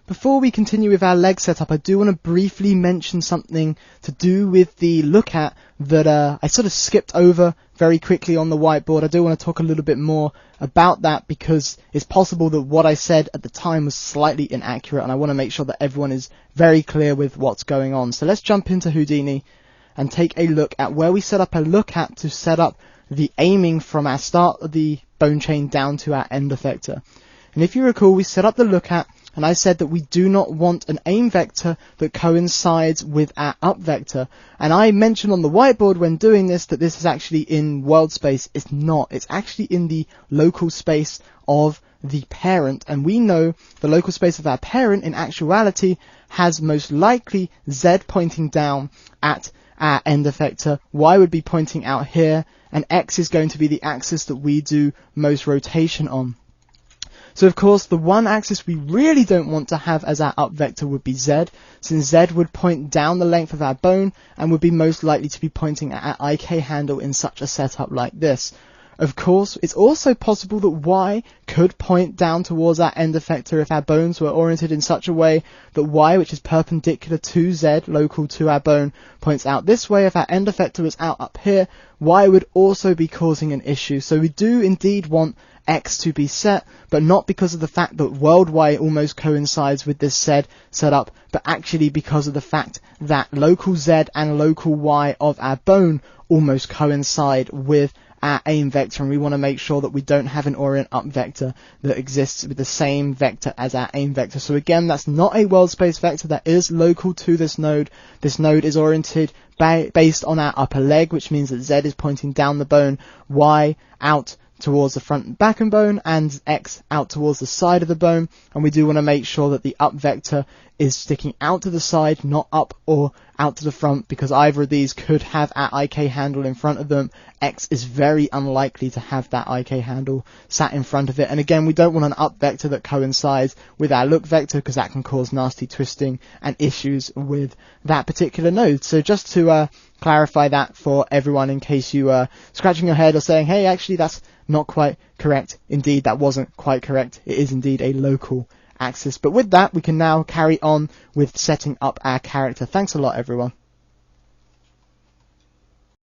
Before we continue with our leg setup, I do want to briefly mention something to do with the look at that I sort of skipped over very quickly on the whiteboard. I do want to talk a little bit more about that because it's possible that what I said at the time was slightly inaccurate, and I want to make sure that everyone is very clear with what's going on. So let's jump into Houdini and take a look at where we set up a look at to set up the aiming from our start of the bone chain down to our end effector. And if you recall, we set up the look at, and I said that we do not want an aim vector that coincides with our up vector. And I mentioned on the whiteboard when doing this that this is actually in world space. It's not. It's actually in the local space of the parent. And we know the local space of our parent in actuality has most likely Z pointing down at our end effector, Y would be pointing out here, and X is going to be the axis that we do most rotation on. So of course the one axis we really don't want to have as our up vector would be Z, since Z would point down the length of our bone and would be most likely to be pointing at our IK handle in such a setup like this. Of course, it's also possible that Y could point down towards our end effector if our bones were oriented in such a way that Y, which is perpendicular to Z, local to our bone, points out this way. If our end effector was out up here, Y would also be causing an issue. So we do indeed want X to be set, but not because of the fact that world Y almost coincides with this Z setup, but actually because of the fact that local Z and local Y of our bone almost coincide with our aim vector, and we want to make sure that we don't have an orient up vector that exists with the same vector as our aim vector. So again, that's not a world space vector, that is local to this node. This node is oriented based on our upper leg, which means that Z is pointing down the bone, Y out towards the front and back and bone, and X out towards the side of the bone. And we do want to make sure that the up vector is sticking out to the side, not up or out to the front, because either of these could have our IK handle in front of them. X is very unlikely to have that IK handle sat in front of it. And again, we don't want an up vector that coincides with our look vector, because that can cause nasty twisting and issues with that particular node. So just to clarify that for everyone, in case you are scratching your head or saying, hey, actually that's not quite correct. Indeed, that wasn't quite correct. It is indeed a local axis. But with that, we can now carry on with setting up our character. Thanks a lot, everyone.